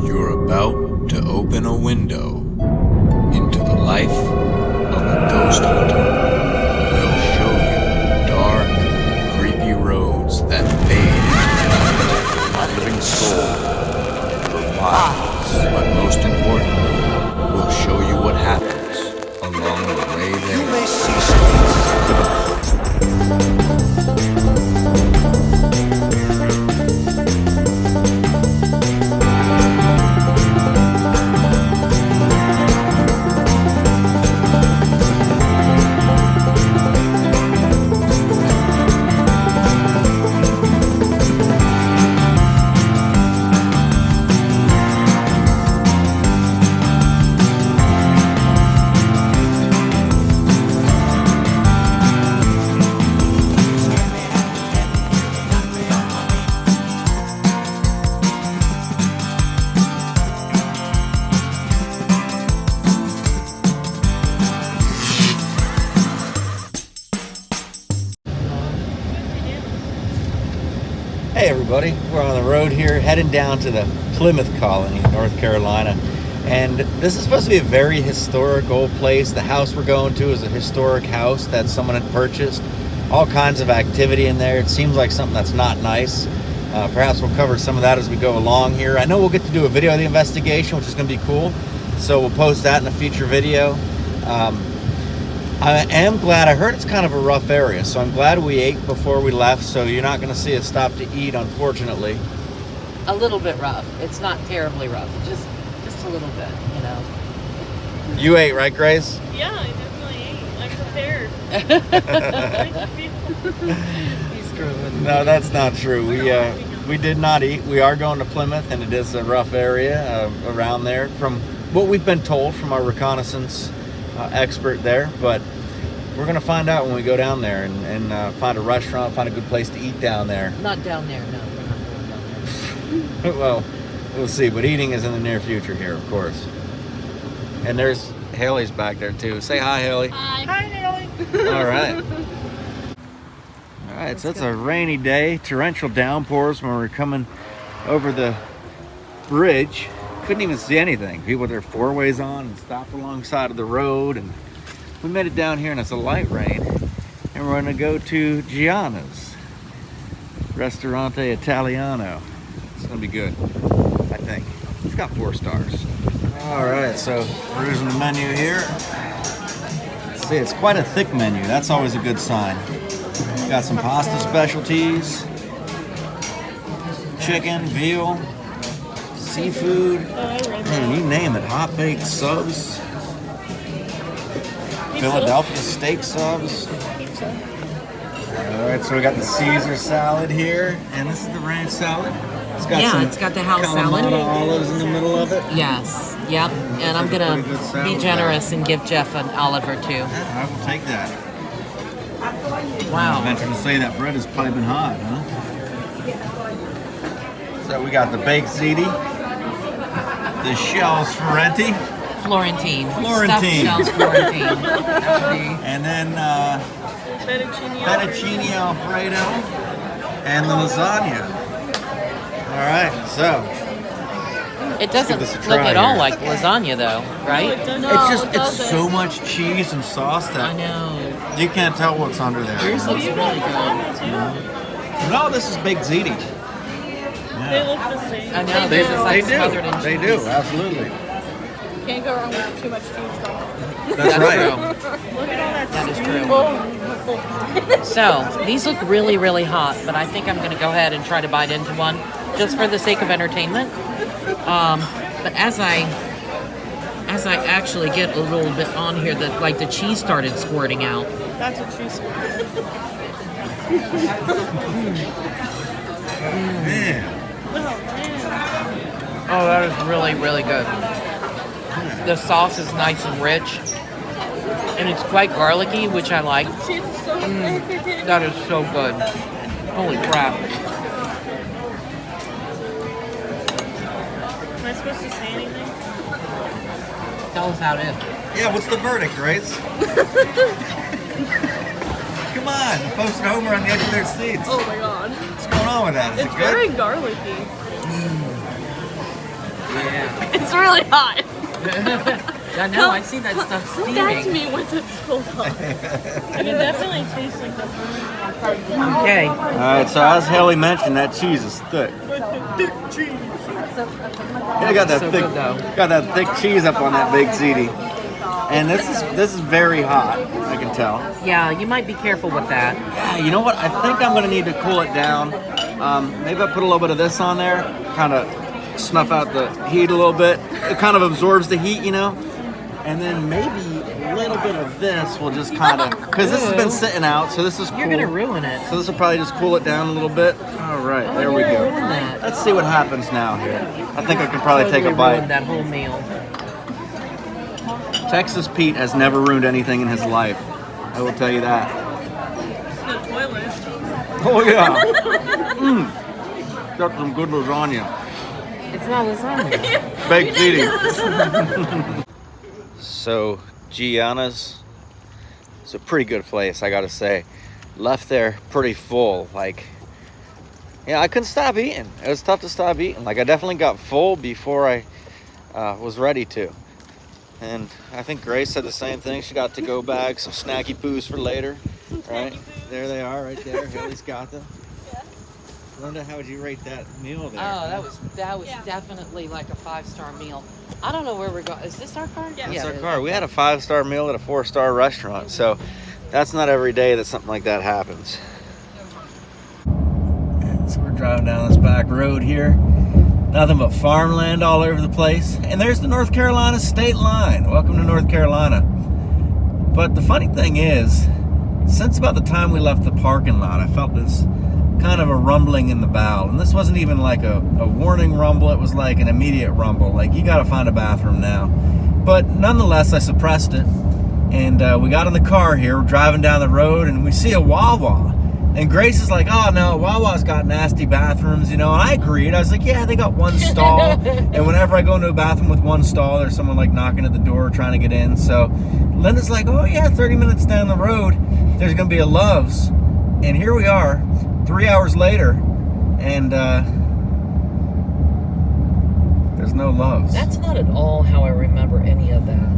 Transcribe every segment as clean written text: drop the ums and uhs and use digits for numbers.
You're about to open a window into the life of a ghost hunter. We'll show you dark, creepy roads that fade into night. A living soul for miles. But most importantly, we'll show you what happens along the way there. You may see Hey everybody, we're on the road here heading down to the Plymouth colony, North Carolina, and this is supposed to be a very historic old place. The house we're going to is a historic house that someone had purchased. All kinds of activity in there. It seems like something that's not nice. Perhaps we'll cover some of that as we go along here. I know we'll get to do a video of the investigation, which is going to be cool, so we'll post that in a future video. I am glad. I heard it's kind of a rough area, so I'm glad we ate before we left, so you're not going to see us stop to eat, unfortunately. A little bit rough. It's not terribly rough. Just a little bit, you know. You ate, right, Grace? Yeah, I definitely ate. I'm prepared. He's screwing. No, that's not true. We did not eat. We are going to Plymouth, and it is a rough area around there, from what we've been told from our reconnaissance expert there, but we're gonna find out when we go down there and find a restaurant, find a good place to eat down there. Not down there, no. We're not going down there. Well, we'll see, but eating is in the near future here, of course. And there's Haley's back there too. Say hi, Haley. Hi, Haley. All right. All right, so it's a rainy day, torrential downpours when we were coming over the bridge. Couldn't even see anything. People with their four-ways on and stopped alongside of the road, and we made it down here and it's a light rain, and we're gonna go to Gianna's Ristorante Italiano. It's gonna be good, I think. It's got 4 stars. All right, so we're using the menu here. See, it's quite a thick menu. That's always a good sign. Got some pasta specialties, chicken, veal, seafood, man, you name it. Hot baked subs, Philadelphia steak subs. All right, so we got the Caesar salad here, and this is the ranch salad. It's got the house salad. Kalamata olives in the middle of it. Yes, yep. And I'm gonna be generous and give Jeff an olive or two. I will take that. Wow. I'm venturing to say that bread is piping hot, huh? So we got the baked ziti, the shells Florentine. Florentine. Stuffed shells Florentine. And then fettuccine alfredo and the lasagna. All right, so It doesn't Let's give this a look try at all here. like lasagna though, right? it's so much cheese and sauce I that know. you can't tell what's under there. Yours looks really good. No, this is baked ziti. They look the same. I know. Theirs is like smothered in They cheese. do, absolutely. Can't go wrong with too much cheese though. That's right. True. Look at all that. That is true. true. So these look really, really hot, but I think I'm going to go ahead and try to bite into one, just for the sake of entertainment. But as I actually get a little bit on here, that like the cheese started squirting out. That's what she said. Man. Oh, that is really, really good. The sauce is nice and rich, and it's quite garlicky, which I like. That is so good. Holy crap. Am I supposed to say anything? Tell us how it is. Yeah, what's the verdict, Grace? Come on, the folks at home are on the edge of their seats. Oh my god. What's going on with that? Is It's it good? very garlicky. Yeah. It's really hot. I know, I see that stuff Come back to steaming. me once it's cooled off. And it definitely tastes like the Okay. Alright, so as Haley mentioned, that cheese is thick. Yeah, got that So thick, good, though. got that thick cheese up on that baked ziti. And this is very hot, I can tell. Yeah, you might be careful with that. Yeah, you know what? I think I'm gonna need to cool it down. Maybe I'll put a little bit of this on there, kind of snuff out the heat a little bit. It kind of absorbs the heat, you know? And then maybe a little bit of this will just kind of, because this has been sitting out, so this is cool. You're gonna ruin it. So this will probably just cool it down a little bit. All right, there we go. Ruin that. Let's see what happens now here. I think I can probably take a Totally bite. ruined that whole meal. Texas Pete has never ruined anything in his life. I will tell you that. the toilet. Oh yeah. Got some good lasagna. It's not lasagna. Baked ziti. So Gianna's, it's a pretty good place, I gotta say. Left there pretty full. Like, yeah, I couldn't stop eating. It was tough to stop eating. Like, I definitely got full before I was ready to. And I think Grace said the same thing. She got to-go bags, some snacky poos for later. Right? There they are, right there. Haley's got them. Linda, how would you rate that meal there? Oh, that was definitely like a 5-star meal. I don't know where we're going. Is this our car? Yeah. That's it our is. car. We had a 5-star meal at a 4-star restaurant, so that's not every day that something like that happens. So we're driving down this back road here. Nothing but farmland all over the place. And there's the North Carolina state line. Welcome to North Carolina. But the funny thing is, since about the time we left the parking lot, I felt this kind of a rumbling in the bow. And this wasn't even like a warning rumble. It was like an immediate rumble. Like, you got to find a bathroom now. But nonetheless, I suppressed it. And we got in the car here. We're driving down the road and we see a Wawa. And Grace is like, oh no, Wawa's got nasty bathrooms, you know. And I agreed. I was like, yeah, they got one stall. And whenever I go into a bathroom with one stall, there's someone like knocking at the door trying to get in. So Linda's like, oh yeah, 30 minutes down the road, there's going to be a Love's. And here we are, 3 hours later, and there's no Love's. That's not at all how I remember any of that.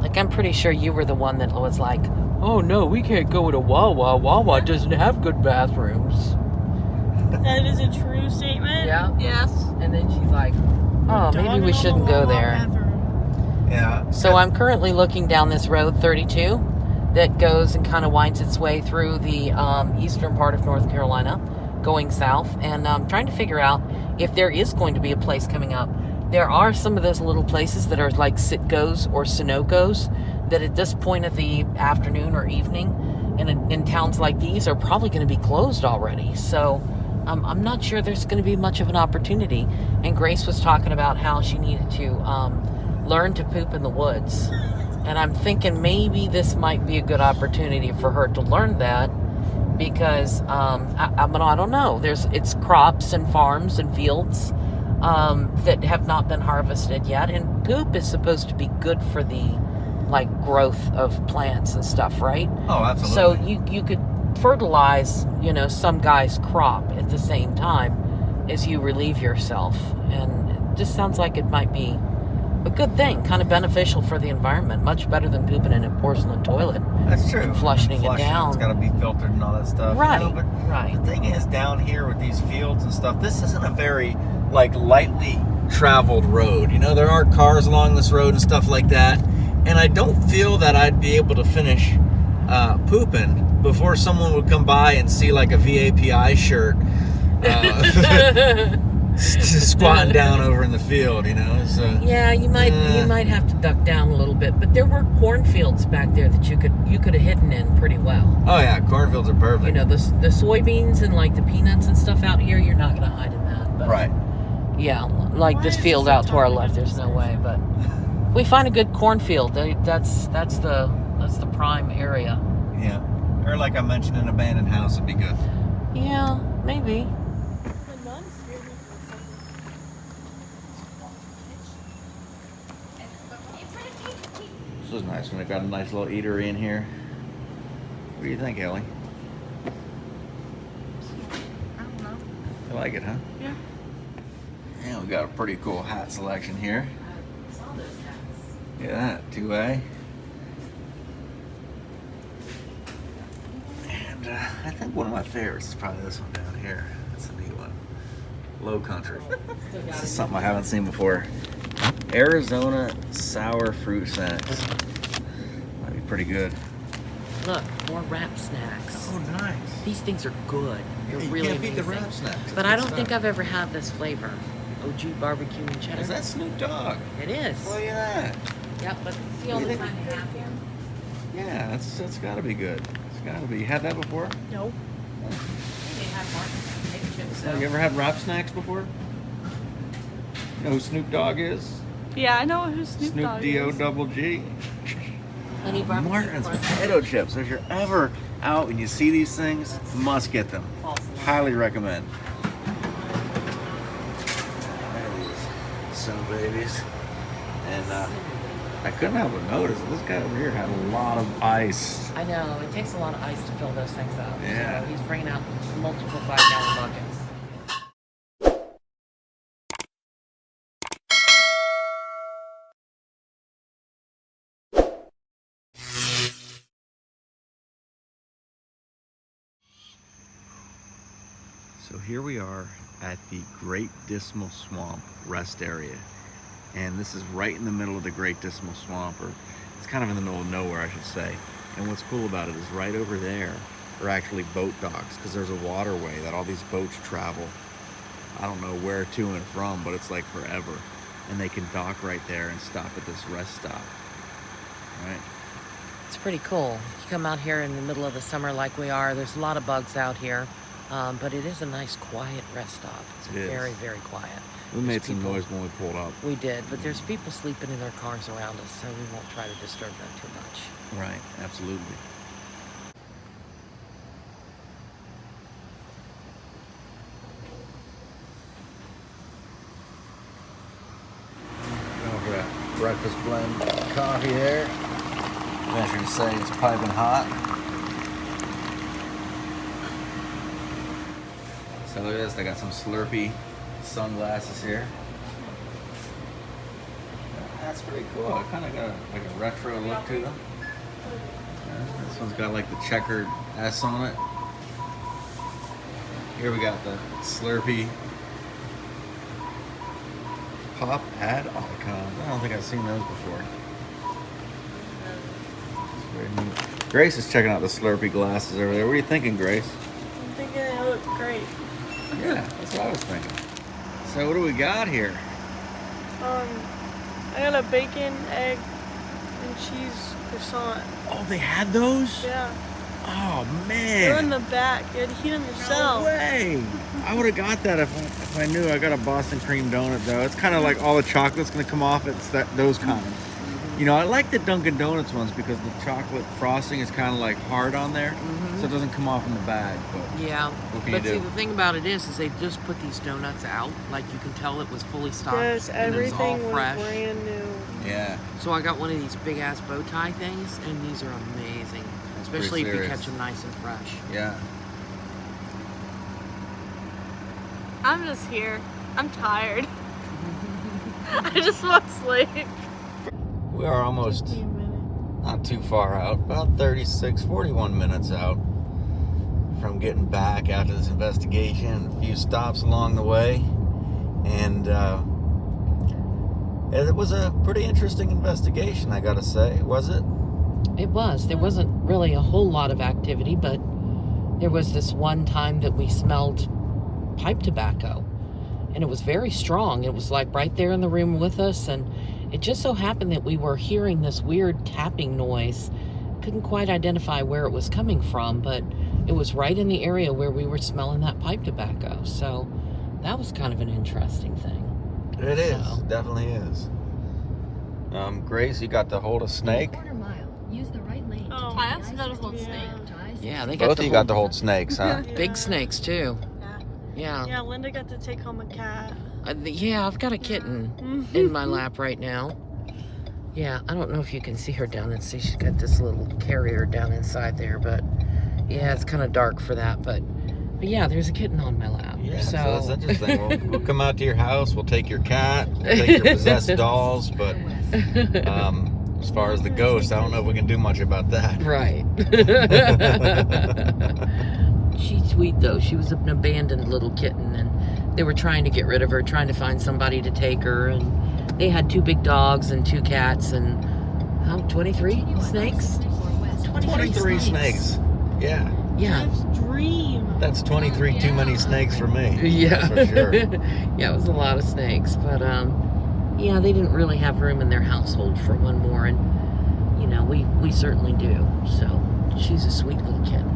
Like, I'm pretty sure you were the one that was like, oh no, we can't go to Wawa. Wawa doesn't have good bathrooms. That is a true statement. Yeah. Yes. And then she's like, oh, maybe we shouldn't go there. Yeah. So I'm currently looking down this road 32 that goes and kind of winds its way through the eastern part of North Carolina, going south, and I'm trying to figure out if there is going to be a place coming up. There are some of those little places that are like Sitco's or Sunoco's that at this point of the afternoon or evening in towns like these are probably going to be closed already. So I'm not sure there's going to be much of an opportunity. And Grace was talking about how she needed to learn to poop in the woods. And I'm thinking maybe this might be a good opportunity for her to learn that, because I don't know. It's crops and farms and fields that have not been harvested yet, and poop is supposed to be good for the growth of plants and stuff, right? Oh, absolutely. So you could fertilize, some guy's crop at the same time as you relieve yourself, and it just sounds like it might be a good thing, kind of beneficial for the environment, much better than pooping in a porcelain toilet. That's true. And flushing it down. It's got to be filtered and all that stuff. Right, But right. the thing is, down here with these fields and stuff, this isn't a very lightly traveled road. There are cars along this road and stuff like that, and I don't feel that I'd be able to finish pooping before someone would come by and see like a VAPI shirt squatting down over in the field, So Yeah, you might have to duck down a little bit, but there were cornfields back there that you could have hidden in pretty well. Oh yeah, cornfields are perfect. The soybeans and the peanuts and stuff out here, you're not going to hide in that. But Right. Yeah, this field out to our left, there's no way. But if we find a good cornfield, that's the prime area. Yeah. Or like I mentioned, an abandoned house would be good. Yeah, maybe. This is nice when they got a nice little eatery in here. What do you think, Ellie? I don't know. You like it, huh? Yeah. And we got a pretty cool hat selection here. Look at that, 2A. And I think one of my favorites is probably this one down here. That's a neat one. Low Country. This is something I haven't seen before. Arizona sour fruit snacks. Might be pretty good. Look, more wrap snacks. Oh, nice. These things are good. They're You really can't beat the amazing. wrap snacks. But I don't think I've ever had this flavor. OG barbecue and cheddar. Is that Snoop Dogg? It is. Look at that. Yep, but it's the only time they have here. Yeah, that's gotta be good. It's gotta be. You had that before? Nope. They have Martin's potato chips. Have you ever had wrap snacks before? You know who Snoop Dogg is? Yeah, I know who Snoop Snoop Dogg D-O is. double G. Honey barbecue. Martin's corn. potato chips. If you're ever out and you see these things, must get them. Awesome. Highly recommend. Some babies. And I couldn't help but notice that this guy over here had a lot of ice. I know, it takes a lot of ice to fill those things up. Yeah. So he's bringing out multiple 5-gallon buckets. So here we are at the Great Dismal Swamp rest area. And this is right in the middle of the Great Dismal Swamp, or it's kind of in the middle of nowhere, I should say. And what's cool about it is right over there are actually boat docks, because there's a waterway that all these boats travel. I don't know where to and from, but it's like forever. And they can dock right there and stop at this rest stop. Right? It's pretty cool. You come out here in the middle of the summer like we are, there's a lot of bugs out here. But it is a nice, quiet rest stop. It's It is. very, very quiet. We made There's some people- noise when we pulled up. We did, but there's people sleeping in their cars around us, so we won't try to disturb them too much. Right, absolutely. Over at breakfast blend coffee there. Venture to say it's piping hot. So look at this, they got some Slurpee sunglasses here. That's pretty cool. It kind of got like a retro look to them. This one's got like the checkered S on it. Here we got the Slurpee pop ad icons. I don't think I've seen those before. It's very neat. Grace is checking out the Slurpee glasses over there. What are you thinking, Grace? I'm thinking they look great. Yeah, that's what I was thinking. So what do we got here? I got a bacon, egg, and cheese croissant. Oh, they had those? Yeah. Oh, They're in man. the back. You had to heat them No yourself. way. I would have got that if I knew. I got a Boston cream donut, though. It's kind of like all the chocolate's going to come off. It's those kind. You know, I like the Dunkin' Donuts ones because the chocolate frosting is kind of like hard on there, so it doesn't come off in the bag. But Yeah, what can but you see, do? the thing about it is they just put these donuts out. Like, you can tell it was fully stocked. Yes, and it was all everything was fresh. brand new. Yeah, So I got one of these big-ass bow tie things, and these are amazing. Especially if you serious. catch them nice and fresh. yeah. I'm just here. I'm tired. I just want sleep. We are almost not too far out, about 41 minutes out from getting back after this investigation. A few stops along the way, and it was a pretty interesting investigation, I gotta say. Was it? It was. There wasn't really a whole lot of activity, but there was this one time that we smelled pipe tobacco, and it was very strong. It was like right there in the room with us, and it just so happened that we were hearing this weird tapping noise. Couldn't quite identify where it was coming from, but it was right in the area where we were smelling that pipe tobacco. So that was kind of an interesting thing. It is. So- It definitely is. Grace, you got to hold a snake? Quarter mile. Use the right lane to Oh, take I the also got to hold I-65 snake. Yeah, they got Both the of you got to whole- hold snakes, huh? big snakes too. Yeah. Yeah, Linda got to take home a cat. Yeah, I've got a kitten in my lap right now. Yeah, I don't know if you can see her down and see she's got this little carrier down inside there, but yeah, it's kind of dark for that, but But yeah, there's a kitten on my lap. Yeah, so so that's interesting. We'll come out to your house. We'll take your cat. We'll take your possessed dolls. But as far as the ghost, I don't know if we can do much about that. Right. She's sweet though. She was an abandoned little kitten, and they were trying to get rid of her, trying to find somebody to take her, and they had 2 big dogs and 2 cats and 23 snakes. 23 snakes. Yeah. Yeah. That's 23 too many snakes for me. Yeah. That's for sure. Yeah, it was a lot of snakes, but yeah, they didn't really have room in their household for one more, and you know, we certainly do. So she's a sweet little kitten.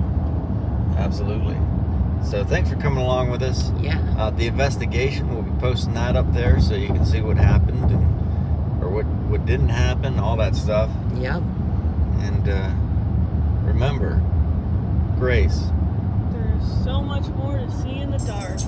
Absolutely. So thanks for coming along with us. Yeah. The investigation, we'll be posting that up there so you can see what happened or what didn't happen, all that stuff. Yeah. And remember, Grace. There's so much more to see in the dark.